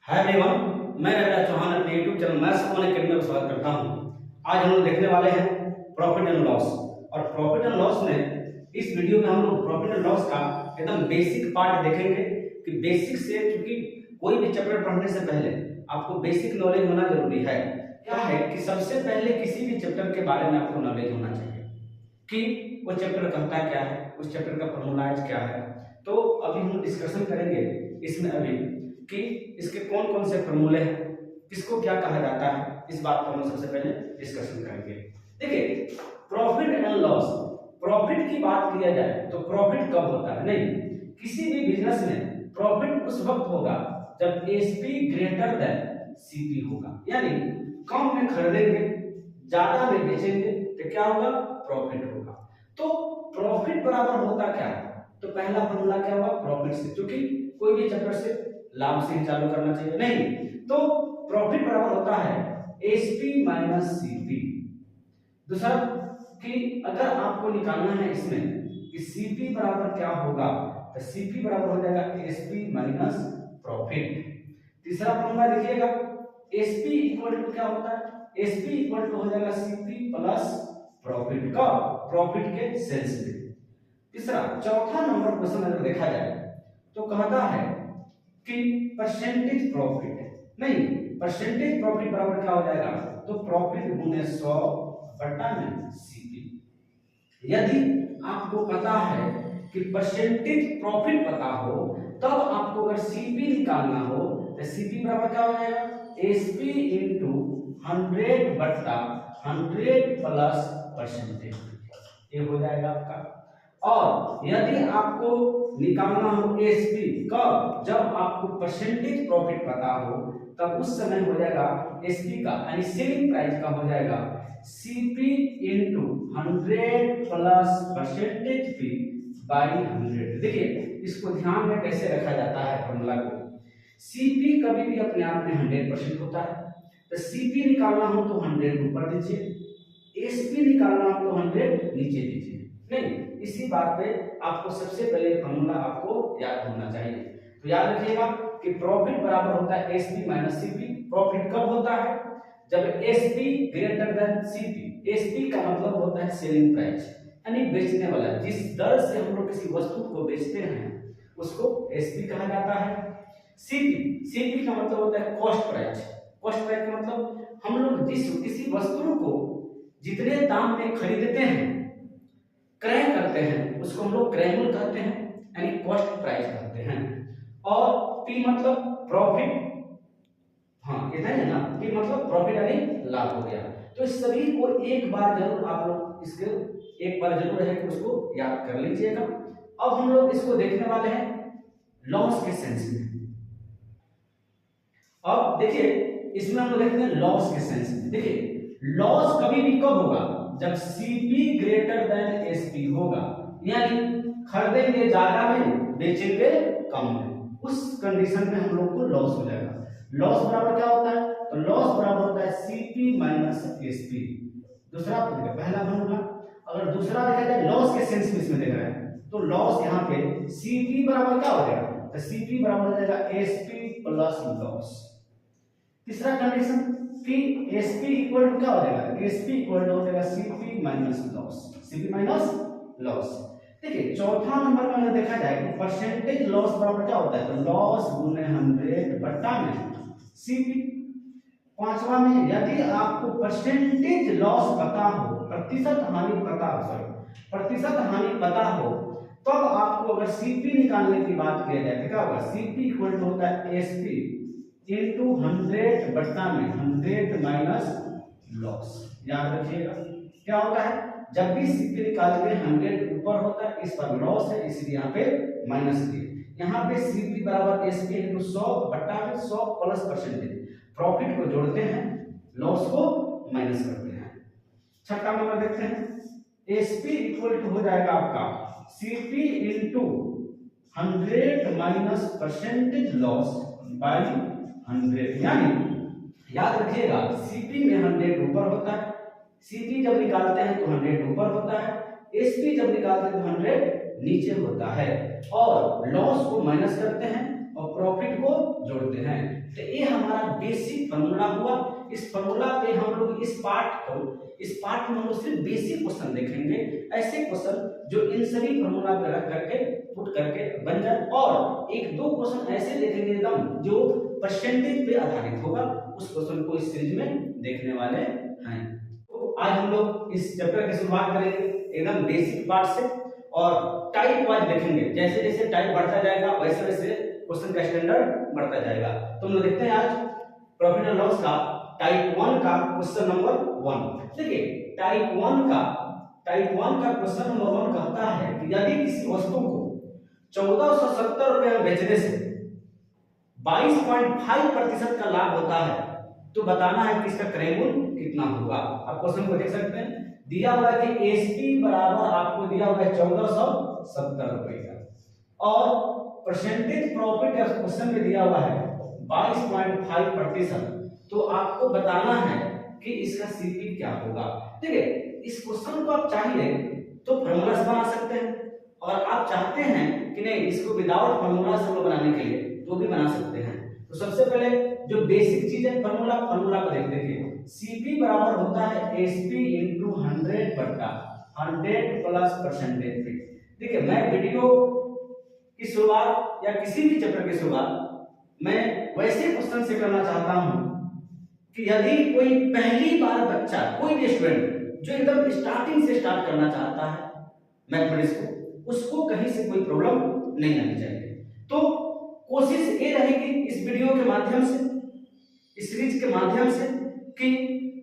Hi everyone, मैं रविराज चौहान अपने YouTube channel maths one academy में स्वागत करता हूं। आज हम लोग देखने वाले हैं प्रॉफिट एंड लॉस। और प्रॉफिट एंड लॉस में इस वीडियो में हम लोग प्रॉफिट एंड लॉस का एकदम बेसिक पार्ट देखेंगे कि बेसिक से, क्योंकि कोई भी चैप्टर पढ़ने से पहले आपको बेसिक नॉलेज होना जरूरी है। क्या है कि सबसे पहले किसी भी चैप्टर के बारे में आपको नॉलेज होना चाहिए कि वो चैप्टर कहता क्या है, उस चैप्टर का फॉर्मूलाइज क्या है। तो अभी हम डिस्कशन करेंगे इसमें अभी कि इसके कौन कौन से फॉर्मूले हैं, किसको क्या कहा जाता है, इस बात पर हम सबसे पहले डिस्कशन करेंगे। देखिए, प्रॉफिट एंड लॉस, प्रॉफिट की बात किया जाए तो प्रॉफिट कब होता है? नहीं, किसी भी बिजनेस में प्रॉफिट उस वक्त होगा जब एसपी ग्रेटर देन सीपी होगा, यानी कम में खरीदेंगे ज्यादा में बेचेंगे तो क्या होगा? प्रॉफिट होगा। तो प्रॉफिट बराबर होता क्या है? तो पहला फॉर्मूला क्या होगा? प्रॉफिट से, क्योंकि कोई भी चैप्टर से लाभ से ही चालू करना चाहिए। नहीं, तो प्रॉफिट बराबर होता है एसपी माइनस सीपी। दूसरा कि अगर आपको निकालना है इसमें कि सीपी बराबर क्या होगा, तो सीपी बराबर हो जाएगा एसपी माइनस प्रॉफिट। तीसरा फॉर्मूला देखिएगा, एसपी इक्वल टू क्या होता है? एसपी इक्वल टू हो जाएगा सीपी प्लस प्रॉफिट का, प्रॉफिट के सेल्स में। तीसरा, चौथा नंबर क्वेश्चन अगर देखा जाए तो कहता है कि परसेंटेज प्रॉफिट, नहीं, परसेंटेज प्रॉफिट बराबर क्या हो जाएगा? तो प्रॉफिट गुने 100 बटा में सीपी। यदि आपको पता है कि परसेंटेज प्रॉफिट पता हो, तब आपको अगर सीपी निकालना हो तो सीपी बराबर क्या हो जाएगा? एसपी इंटू 100 बटा 100 प्लस परसेंटेज, ये हो जाएगा आपका। और यदि आपको निकालना हो एसपी कब? जब आपको परसेंटेज प्रॉफिट पता हो, तब उस समय हो जाएगा एसपी का यानी सेलिंग प्राइस का हो जाएगा CP into 100 plus percentage P by 100। देखिए, इसको ध्यान में कैसे रखा जाता है फॉर्मूला को। सीपी कभी भी अपने आप में 100% होता है, तो सीपी निकालना हो तो 100 ऊपर दीजिए, एसपी निकालना हो तो 100 नीचे दीजिए। नहीं, इसी बात पे आपको सबसे पहले फॉर्मूला आपको याद होना चाहिए। तो याद रखिएगा कि प्रॉफिट बराबर होता है एसपी माइनस सीपी। प्रॉफिट कब होता है? जब SP greater than CP. SP का मतलब होता है सेलिंग प्राइस, यानी बेचने वाला, जिस दर से हम लोग किसी वस्तु को बेचते हैं उसको एसपी कहा जाता है। सीपी, सीपी का मतलब होता है कॉस्ट प्राइस। कॉस्ट प्राइस का मतलब हम लोग जिस किसी वस्तु को जितने दाम में खरीदते हैं, क्रय करते हैं, उसको हम लोग क्रय मूल्य कहते हैं, यानी कॉस्ट प्राइस कहते हैं। और पी मतलब प्रॉफिट, हाँ इतना ही है ना, पी मतलब प्रॉफिट यानी लाभ हो गया। तो इस सभी को एक बार जरूर आप लोग इसके एक बार जरूर है कि उसको याद कर लीजिएगा। अब हम लोग इसको देखने वाले हैं लॉस के सेंस में। अब देखिए, इसमें हम लोग देखते हैं लॉस के सेंस में। देखिए, लॉस कभी भी कब होगा? जब सीपी ग्रेटर देन एसपी होगा, यानी खरीदेंगे ज्यादा में बेचेंगे कम में, उस कंडीशन में हम लोग को लॉस हो जाएगा। लॉस बराबर क्या होता है? तो लॉस बराबर होता है सीपी माइनस एसपी। दूसरा पहला फॉर्मूला, अगर दूसरा देखा जाए लॉस के सेंस में इसमें देख रहे हैं, तो लॉस यहाँ पे सीपी बराबर क्या हो जाएगा? तो सीपी बराबर हो जाएगा एसपी प्लस लॉस। तीसरा कंडीशन कि एसपी इक्वल टू क्या हो जाएगा? एसपी इक्वल टू हो जाएगा CP minus loss, CP minus loss. देखिए, चौथा नंबर में अगर देखा जाए तो परसेंटेज लॉस बराबर क्या होता है? तो लॉस गुने 100 बटा में सीपी। पांचवा में यदि आपको परसेंटेज लॉस पता हो, प्रतिशत हानि पता हो, सॉरी प्रतिशत हानि पता हो, तब आपको अगर सीपी निकालने की बात किया जाए तो क्या होगा? सीपी इक्वल टू होता है एसपी इंटू 100 बटा में 100 माइनस लॉस। याद रखिएगा क्या होता है? जब भी सीपी निकालते हैं 100 ऊपर होता है, इस पर लॉस है इसलिए यहाँ पे माइनस दिए। यहाँ पे सीपी बराबर एसपी इंटू 100 बटा में 100 प्लस परसेंटेज, प्रॉफिट को जोड़ते हैं, लॉस को माइनस करते हैं। छठा नंबर देखते हैं, एसपी इक्वल टू हो जाएगा आपका CP into 100 minus percentage loss by 100। यानी याद रखिएगा सीपी में 100 ऊपर होता है, सीपी जब निकालते हैं तो 100 ऊपर होता है, एसपी जब निकालते हैं तो 100 नीचे होता है, और लॉस को माइनस करते हैं और प्रॉफिट को जोड़ते हैं। तो हमारा बेसिक फार्मूला हुआ। इस फार्मूला पे हम लोग इस पार्ट में हम लोग सिर्फ बेसिक क्वेश्चन देखेंगे, ऐसे क्वेश्चन जो इन सभी फार्मूला पे रख करके पुट करके बन जाए, और एक दो क्वेश्चन ऐसे देखेंगे एकदम जो परसेंटेज पे आधारित होगा, उस क्वेश्चन को इस सीरीज में देखने वाले हैं। तो आज हम लोग इस चैप्टर की शुरुआत करेंगे एकदम बेसिक पार्ट से, और टाइप वाइज देखेंगे। जैसे जैसे टाइप बढ़ता जाएगा वैसे वैसे क्वेश्चन का स्टैंडर्ड बढ़ता जाएगा। तो हम लोग देखते हैं आज प्रॉफिट एंड लॉस का टाइप 1 का क्वेश्चन नंबर 1। देखिए टाइप 1 का क्वेश्चन नंबर 1 कहता है कि यदि किसी वस्तु को 1470 रुपए में बेचने से 22.5% का लाभ होता है, तो बताना है कि इसका क्रय मूल्य कितना होगा। आप क्वेश्चन को देख सकते हैं, दिया हुआ है कि एसपी बराबर आपको दिया हुआ है 1470 रुपए का, और परसेंटेज प्रॉफिट क्वेश्चन में दिया हुआ है 22.5%। तो आपको बताना है कि इसका सीपी क्या होगा। देखिए इस क्वेश्चन को आप चाहिए तो फार्मूला से बना सकते हैं, और आप चाहते हैं कि नहीं इसको विदाउट फार्मूला से बनाने के लिए तो भी बना सकते हैं। तो सबसे पहले जो बेसिक चीज है फार्मूला को देखिए, सीपी बराबर होता है एसपी इंटू 100 बटा 100 प्लस परसेंटेज पे। देखिए मैं वीडियो की शुरुआत या किसी भी चैप्टर की शुरुआत मैं वैसे क्वेश्चन से करना चाहता हूं कि यदि कोई पहली बार बच्चा, कोई भी स्टूडेंट जो एकदम स्टार्टिंग से स्टार्ट करना चाहता है मैथमेटिक्स को, उसको कहीं से कोई प्रॉब्लम नहीं आनी चाहिए। तो कोशिश ये रहेगी इस वीडियो के माध्यम से, इस सीरीज के माध्यम से, कि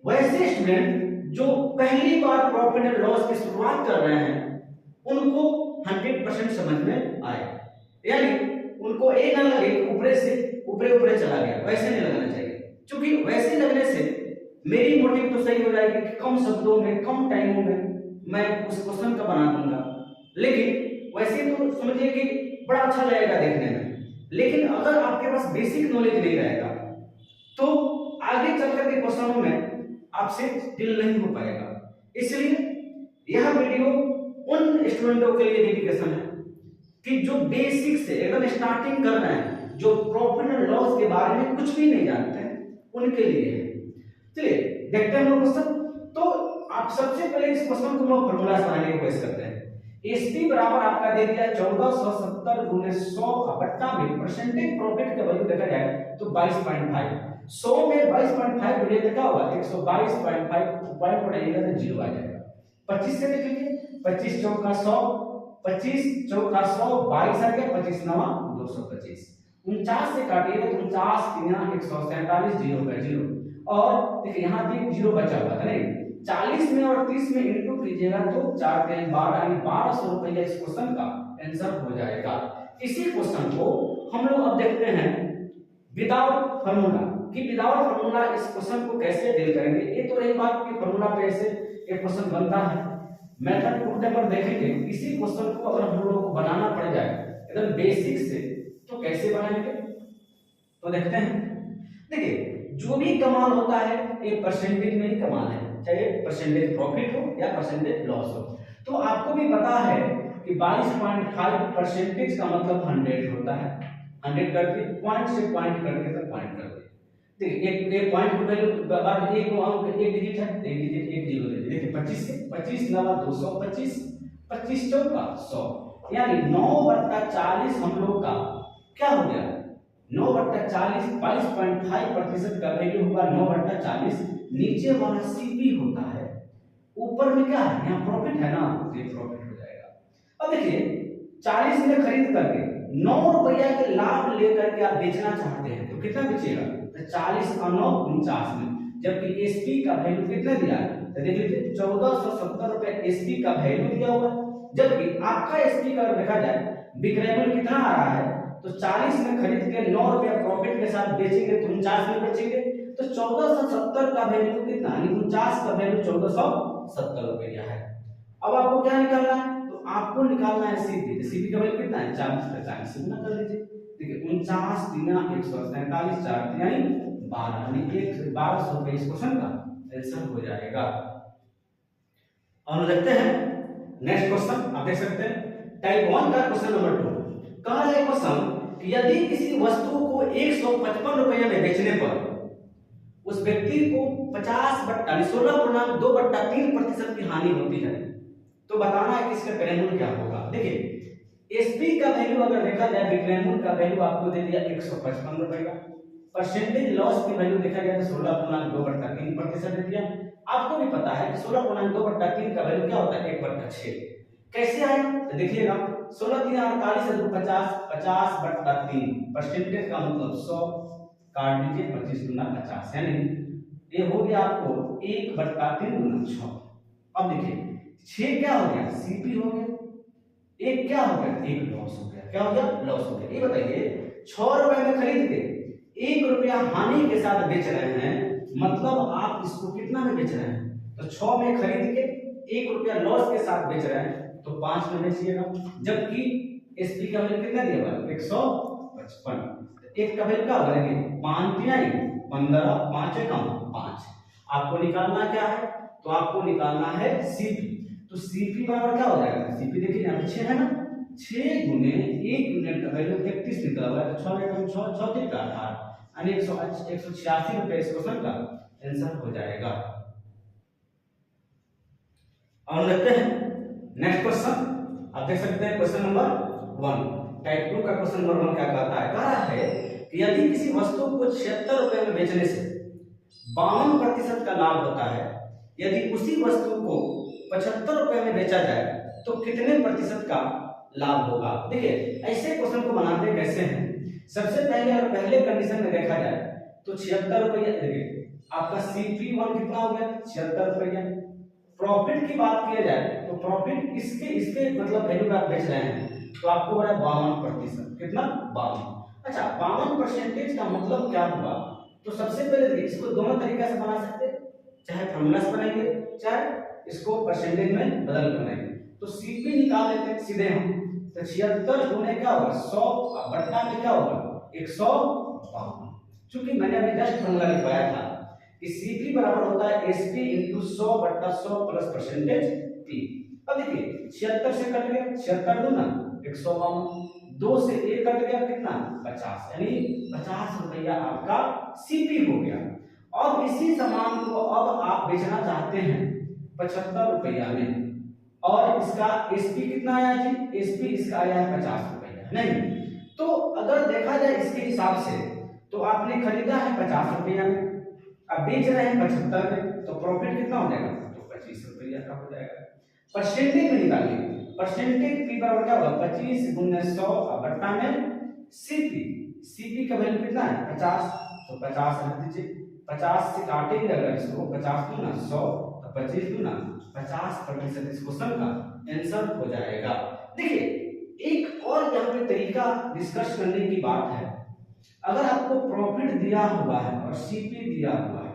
वैसे स्टूडेंट जो पहली बार प्रॉफिट एंड लॉस की शुरुआत कर रहे हैं उनको 100% समझ में आए, यानी उनको ये ना लगे ऊपरे से ऊपरे चला गया, वैसे नहीं लगना चाहिए। क्योंकि वैसे लगने से मेरी मोटिव तो सही हो जाएगी कि कम शब्दों में कम टाइमों में मैं उस क्वेश्चन का बना दूंगा, लेकिन वैसे तो समझिए कि बड़ा अच्छा लगेगा देखने में। लेकिन अगर आपके पास बेसिक नॉलेज नहीं रहेगा तो आगे चलकर के क्वेश्चनों में आपसे डील नहीं हो पाएगा। इसलिए यह वीडियो उन स्टूडेंटों के लिए डेडिकेशन है कि जो बेसिक से एकदम स्टार्टिंग कर रहे हैं, जो प्रॉफिट एंड लॉस के बारे में कुछ भी नहीं जानते हैं, उनके लिए है। चलिए देखते हैं हम लोग क्वेश्चन। तो आप सबसे पहले इस क्वेश्चन को हम फार्मूला से बनाने की कोशिश करते हैं। एसपी बराबर आपका दे दिया 1470 गुने 100 बट्टा में परसेंटेज प्रॉफिट का वैल्यू देखा जाए तो 22.5। 100 में 22.5 गुणे क्या होगा 122.5 पॉइंट पड़ेगा तो 0 आ जाएगा। 25 से देख लीजिए, 25 चौका 100, 25 चौका 100, 22 आ गया, 25 नवा 225। 49 से काटिएगा तो 49 3 147, 0 का 0, और देखिए यहाँ भी 0 बचा हुआ था नहीं, 40 में और 30 में इंटू कीजिएगा तो 4 के 12 यानी 1200 रुपया इस क्वेश्चन का आंसर हो जाएगा। इसी क्वेश्चन को हम लोग अब देखते हैं विदाउट फार्मूला, कि विदाउट फार्मूला इस क्वेश्चन को कैसे डील करेंगे। ये तो रही बात कि फार्मूला पे ऐसे एक क्वेश्चन बनता है, मेथड पुट पर देखेंगे। इसी क्वेश्चन को अगर हम लोगों को बनाना पड़ जाए एकदम बेसिक से तो कैसे बनाएंगे तो देखते हैं। देखिए जो भी कमाल होता है ये परसेंटेज में ही कमाल है, चाहे परसेंटेज प्रॉफिट हो या परसेंटेज लॉस हो। तो आपको भी पता है कि 22.5 परसेंटेज का मतलब 100 होता है। 100 करके पॉइंट से पॉइंट करके तक पॉइंट कर दे। देखिए एक पॉइंट की वैल्यू बाद एक अंक एक डिजिट है, एक डिजिट एक जीरो दे देखिए 25 से 25 नवा 225, 25 चौका 100, यानी 9/40 हम लोग का क्या हो गया 9/40, 22.5% का वैल्यू होगा 9/40। नीचे वाला सीपी होता है, ऊपर में क्या है यहाँ प्रॉफिट है ना, तो ये प्रॉफिट हो जाएगा। अब देखिए 40 में खरीद करके 9 रुपया के लाभ लेकर के आप बेचना चाहते हैं तो कितना बेचेगा, तो 40 और 9 49 में, जबकि एसपी का वैल्यू कितना दिया है तो देख लीजिए 1470 रुपए एसपी का वैल्यू दिया हुआ है। जबकि आपका एसपी का देखा जाए विक्रय मूल्य कितना आ रहा है, तो 40 में खरीद के 9 रुपया प्रॉफिट के साथ बेचेंगे तो 49 में बेचेंगे, तो 1470 का वैल्यू कितना, 49 का वैल्यू 1470 रुपया है। अब आपको क्या निकालना है, तो आपको निकालना है सीपी। सीपी का वैल्यू कितना है 40 का 40 से गुना कर लीजिए। देखिए 49 3 147, 4 3 12 यानी 1200 रुपये इस क्वेश्चन का आंसर हो जाएगा। और देखते हैं नेक्स्ट क्वेश्चन, आप देख सकते हैं टाइप 1 का क्वेश्चन नंबर 2 कहा है क्वेश्चन कि यदि किसी वस्तु को 155 रुपये में बेचने पर उस व्यक्ति को 16.2/3% की हानि होती है, तो बताना है कि इसका विक्रय मूल्य क्या होगा। देखिए एसपी का वैल्यू अगर देखा जाए, विक्रय मूल्य का वैल्यू आपको दे दिया 155 रुपए का, परसेंटेज लॉस की वैल्यू देखा जाए तो 16.2/3% दे दिया। आपको भी पता है कि 16.2/3 का वैल्यू क्या होता है 1/6। कैसे आया तो देखिएगा 16 3 48 है 50, 50/3 परसेंटेज का मतलब 100 काट दीजिए 25 गुना 50, यानी ये हो गया आपको 1/3 गुना 6। अब देखिए 6 क्या हो गया सीपी हो गया, एक क्या हो गया एक लॉस हो गया। क्या हो गया लॉस हो गया। ये बताइए 6 रुपए में खरीद के 1 रुपया हानि के साथ बेच रहे हैं, मतलब आप इसको कितना में बेच रहे हैं, तो 6 में खरीद के 1 रुपया लॉस के साथ बेच रहे हैं तो 5 में बेचिएगा। जबकि एसपी का वैल्यू कितना दिया हुआ 155, एक का वैल्यू क्या होगा देखिए 5 15 5 कम 5। आपको निकालना क्या है, तो आपको निकालना है सीपी। तो सीपी बराबर क्या हो जाएगा, सीपी देखिए यहाँ पे 6 है ना, 6 गुने 1 यूनिट का वैल्यू 33 निकला हुआ है, तो 6 में 6 6 3 का 18 यानी 186 रुपए इस क्वेश्चन का आंसर हो जाएगा। और लगते हैं नेक्स्ट क्वेश्चन, आप देख सकते हैं क्वेश्चन नंबर 1 टाइप 2 का क्वेश्चन नंबर 1 क्या कहता है, कह रहा है कि यदि किसी वस्तु को 76 रुपए में बेचने से 52% का लाभ होता है, यदि उसी वस्तु को 75 रुपए में बेचा जाए तो कितने प्रतिशत का लाभ होगा। देखिए ऐसे क्वेश्चन को बनाते कैसे हैं, सबसे पहले अगर पहले कंडीशन में देखा जाए तो 76 रुपये, देखिए आपका CP1 कितना हो गया 76 रुपये। प्रॉफिट की बात किया जाए तो प्रॉफिट इसके मतलब वैल्यू आप बेच रहे हैं तो आपको हो रहा है 52%, कितना 52। अच्छा 52% का मतलब क्या हुआ, तो सबसे पहले देखिए इसको दोनों तरीके से बना सकते हैं, चाहे फॉर्मूला से बनाएंगे चाहे इसको परसेंटेज में बदल के बनाएंगे। तो सीपी निकाल लेते हैं सीधे हम, तो 76 गुने क्या होगा 100 बट्टा में क्या होगा 152। चूंकि मैंने अभी जस्ट फॉर्मूला लिखवाया था कि सीपी बराबर होता है SP into 100/100 plus percentage P. अब देखिए 76 से कट गया 76 दूना 152, 2 से 1 कट गया कितना 50, यानी 50 रुपया आपका सीपी हो गया। अब इसी सामान को अब आप बेचना चाहते हैं 75 रुपया में, और इसका एसपी कितना आया जी, एसपी इसका आया है 50 रुपया, नहीं तो अगर देखा जाए इसके हिसाब से तो आपने खरीदा है 50 रुपया में, अब बेच रहे हैं 75 में, तो प्रॉफिट कितना हो जाएगा तो 25 रुपया का हो जाएगा। परसेंटेज में निकालिए, परसेंटेज पी बराबर क्या होगा 25 गुने 100 बट्टा में सीपी, सीपी का वैल्यू कितना है 50, तो 50 रख दीजिए, 50 से काटेंगे अगर इसको 50 गुना 100 तो 25 गुना 50% इस क्वेश्चन का आंसर हो जाएगा। देखिए एक और यहाँ पे तरीका डिस्कस करने की बात है, अगर आपको प्रॉफिट दिया हुआ है और सीपी दिया हुआ है,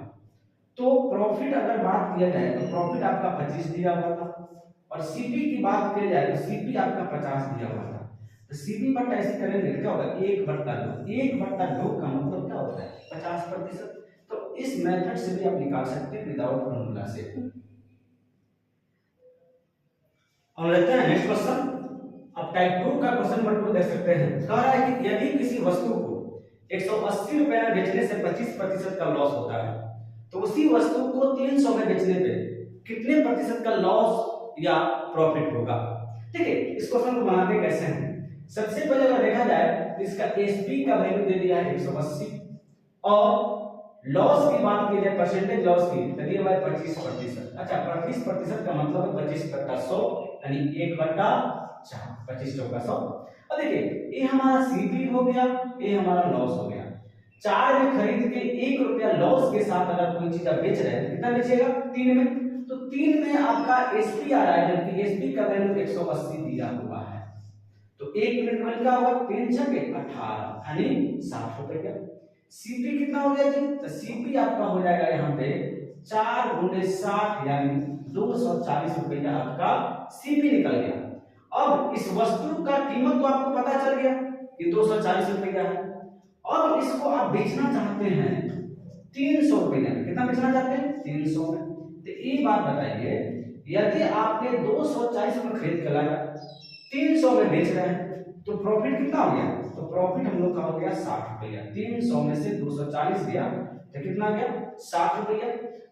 तो प्रॉफिट अगर बात किया जाए तो प्रॉफिट आपका 25 दिया हुआ था, और सीपी की बात किया जाए तो सीपी आपका 50 दिया हुआ था, तो सीपी बट ऐसे करेंगे क्या होगा 1/2, 1/2 का मतलब क्या होता है 50%। तो इस मेथड से भी आप निकाल सकते हैं विदाउट फॉर्मूला से। और लेते हैं नेक्स्ट क्वेश्चन, अब टाइप 2 का क्वेश्चन नंबर 2 देख सकते हैं, कह रहा है कि यदि किसी वस्तु को 180 रुपए में बेचने से 25% का लॉस होता है, तो उसी वस्तु को 300 में बेचने पे कितने प्रतिशत का लॉस या प्रॉफिट होगा। ठीक है, इस क्वेश्चन को बनाते कैसे हैं, सबसे पहले अगर देखा जाए तो इसका एसपी का वैल्यू दे दिया है 180, और लॉस की बात की जाए परसेंटेज लॉस की तो दिया हुआ है 25%। अच्छा 25% का मतलब है 25/100 यानी 1/4, 25 चौका 100। अब देखिए ये हमारा सीपी हो गया, ये हमारा लॉस हो गया। 4 में खरीद के 1 रुपया लॉस के साथ अगर कोई चीज आप बेच रहे हैं कितना बेचेगा 3 में, तो 3 में आपका एसपी आ रहा है, जबकि एसपी का वैल्यू 180 दिया हुआ है, तो 1 यूनिट वैल्यू क्या होगा 3 छके 18 यानी 60 रुपए। सीपी कितना हो गया जी, तो सीपी आपका हो जाएगा यहाँ पे 4 गुने 60 यानी 240 रुपया आपका सीपी निकल गया। अब इस वस्तु का कीमत तो आपको पता चल गया कि 240 रुपया है, अब इसको आप बेचना चाहते हैं 300 रुपया में, कितना बेचना चाहते हैं 300 में। तो ये बात बताइए यदि आपने 240 में खरीद कर लाया 300 में बेच रहे हैं तो प्रॉफिट कितना हो गया तो प्रॉफिट हम लोग का हो गया 60 रुपया। 300 में से 240 गया तो कितना गया 60 रुपया।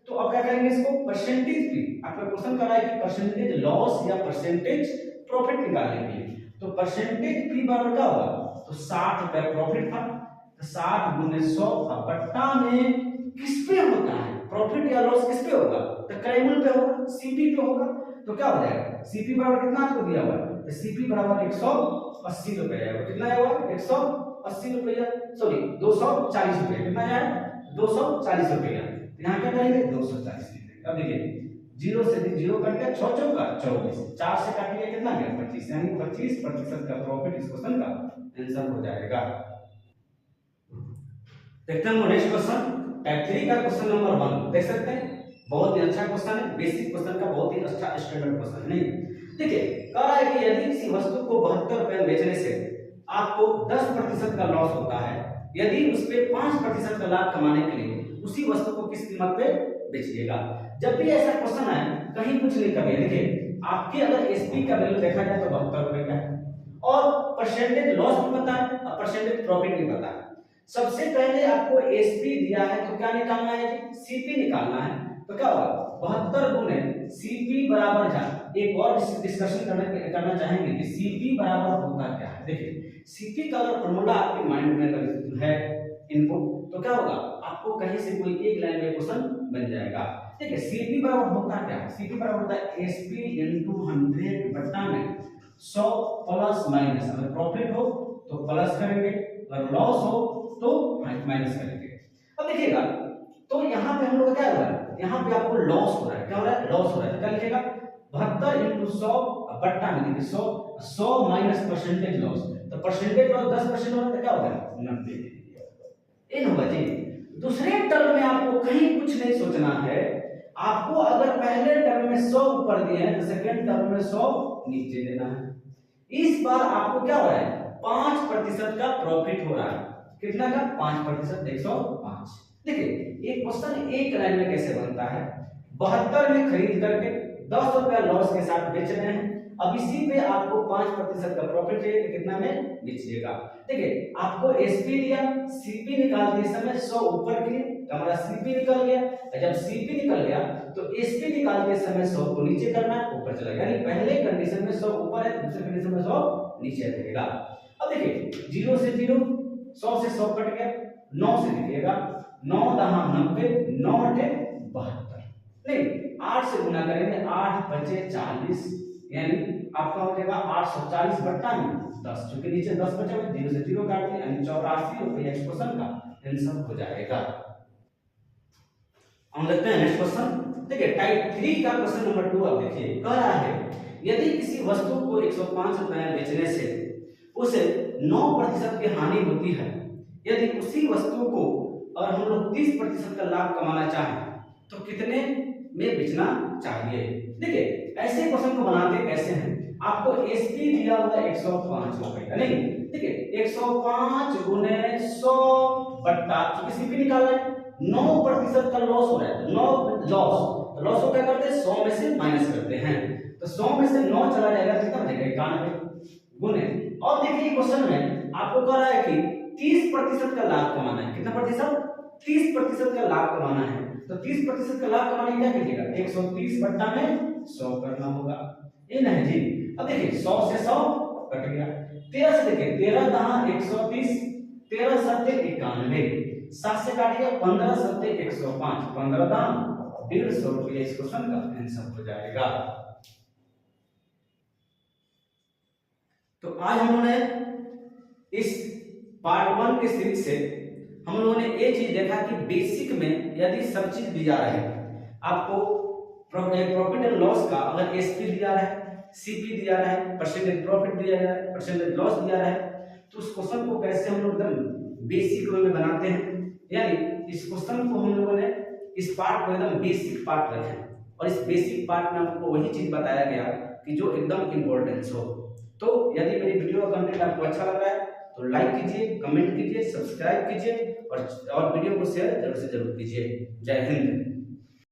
तो अब क्या करेंगे इसको परसेंटेज पी, आपका क्वेश्चन कर रहा है कि परसेंटेज लॉस या परसेंटेज प्रॉफिट निकालने के लिए, तो परसेंटेज पी बराबर क्या होगा, तो 60 रुपया प्रॉफिट था, तो 60 गुने 100 अब बट्टा में किस पे होता है प्रॉफिट या लॉस, किस पे होगा, तो क्राइमल पे होगा, सीपी पे होगा। तो क्या हो जाएगा सीपी बराबर कितना आपको दिया हुआ है, तो सीपी बराबर 180 रुपया आएगा। कितना आएगा 180 रुपया, सॉरी 240 रुपया, कितना आया 240 रुपया। यहाँ क्या करेंगे 240 लिखेंगे। अब देखिए 0 से 0 कट गया, 6 चौका 24, 4 से काट लिया कितना गया 25, यानी 25% का प्रॉफिट इस क्वेश्चन का आंसर हो जाएगा। देखते हैं नेक्स्ट क्वेश्चन टाइप 3 का क्वेश्चन नंबर 1 देख सकते हैं, बहुत ही अच्छा क्वेश्चन है, बेसिक क्वेश्चन का बहुत ही अच्छा स्टैंडर्ड क्वेश्चन है। नहीं देखिए कह रहा है कि यदि किसी वस्तु को 72 रुपए में बेचने से आपको 10% का लॉस होता है, यदि उस पे 5% का लाभ कमाने के लिए उसी वस्तु को किस कीमत पे बेचिएगा। जब भी ऐसा क्वेश्चन आए कहीं कुछ नहीं कभी, देखिए आपके अगर एसपी का वैल्यू देखा जाए तो 72 रुपए का है और परसेंटेज लॉस भी पता है और परसेंटेज प्रॉफिट भी पता है। सबसे पहले आपको एसपी दिया है तो क्या निकालना है, सीपी निकालना है। तो क्या होगा 72 गुने सीपी बराबर जान, एक और डिस्कशन करना चाहेंगे कि सीपी बराबर होता क्या है। देखिए सीपी का अगर फॉर्मूला आपके माइंड में है इनपुट, तो क्या होगा आपको कहीं से कोई एक लाइन में क्वेश्चन बन जाएगा। देखिए सीपी बराबर होता क्या है, सीपी बराबर होता है एसपी इनटू 100 बट्टा में 100 प्लस माइनस, अगर प्रॉफिट हो तो प्लस करेंगे, अगर लॉस हो तो माइनस करेंगे। अब देखिएगा तो यहाँ पे हम लोग क्या हो रहा है, यहाँ पे आपको लॉस हो रहा है, क्या हो रहा है लॉस हो रहा है, क्या लिखेगा 72 इंटू 100 बट्टा में देखिए 100 माइनस परसेंटेज लॉस, तो परसेंटेज लॉस 10% हो रहा है, क्या होगा 90 इन होगा जी। दूसरे टर्म में आपको कहीं कुछ नहीं सोचना है, आपको अगर पहले टर्म में 100 ऊपर दिए हैं तो सेकंड टर्म में 100 नीचे देना है। इस बार आपको क्या हो रहा है 5% का प्रॉफिट हो रहा है, कितना का 5%, 105। देखिए एक क्वेश्चन एक लाइन में कैसे बनता है, 72 में खरीद करके 10 रुपया लॉस के साथ बेच रहे हैं, अब इसी पे आपको 5% का प्रॉफिट चाहिए तो कितना में बेचिएगा। देखिए आपको एसपी दिया, सीपी निकालते समय 100 ऊपर के लिए तो हमारा सीपी निकल गया, जब सीपी निकल गया तो एसपी निकालते समय 100 को नीचे करना है, ऊपर चला गया, यानी पहले कंडीशन में 100 ऊपर है, दूसरे कंडीशन में 100 नीचे रहेगा। अब देखिए 0 से 0, 100 से 100 कट गया, 9 से लिखिएगा 9 दहा 90, 9 अठे 72, नहीं 8 से गुना करेंगे 8 बचे 40, यानी आपका हो जाएगा 840 बट्टा में 10, क्योंकि नीचे 10 बचा हुआ, 0 से 0 काट दिया, यानी 84 रुपये इस क्वेश्चन का आंसर हो जाएगा। हम देखते हैं नेक्स्ट क्वेश्चन। देखिए टाइप 3 का क्वेश्चन नंबर 2 आप देखिए, कह रहा है यदि किसी वस्तु को 105 रुपए में बेचने से उसे 9% की हानि होती है, यदि उसी वस्तु को और हम लोग 30% का लाभ कमाना चाहें तो कितने में बेचना चाहिए। देखिए ऐसे क्वेश्चन को बनाते कैसे हैं, आपको एसपी दिया हुआ है 105 रुपए का, नहीं देखिए 105 गुने 100 बट्टा, क्योंकि सीपी निकालना है, 9% का लॉस हो रहा है, 9 लॉस को क्या करते हैं 100 में से माइनस करते हैं, तो 100 में से 9 चला जाएगा कितना बचेगा 91 गुने। और देखिए क्वेश्चन में आपको कह रहा है कि 30% का लाभ कमाना है, कितना प्रतिशत 30% का लाभ कमाना है, तो 30% का लाभ कमाने क्या कीजिएगा 130 बट्टा में 100 करना होगा, ये नहीं जी। अब देखिए 100 से 100 कट गया, 13 से देखिए 13 दहा 130, 13 सत्ते 91, 7 से काटिए 15 सत्ते 105, 15 दाम 150 रुपये इस क्वेश्चन का आंसर हो जाएगा। तो आज हम लोगों ने इस पार्ट 1 के सीरीज से हम लोगों ने ये चीज देखा कि बेसिक में यदि सब चीज दी जा रही है, आपको प्रॉफिट एंड लॉस का अगर एसपी दिया रहा है, सीपी दिया रहा है, परसेंटेज प्रॉफिट दिया रहा है, परसेंटेज लॉस दिया रहा है, तो उस क्वेश्चन को कैसे हम लोग एकदम बेसिक वे में बनाते हैं, यानी इस क्वेश्चन को हम लोगों ने इस पार्ट को एकदम बेसिक पार्ट रखे और इस बेसिक पार्ट में आपको वही चीज बताया गया कि जो एकदम इम्पोर्टेंस हो। तो यदि मेरी वीडियो का कंटेंट आपको अच्छा लग रहा है तो लाइक कीजिए, कमेंट कीजिए, सब्सक्राइब कीजिए और वीडियो को शेयर जरूर से जरूर कीजिए। जय हिंद।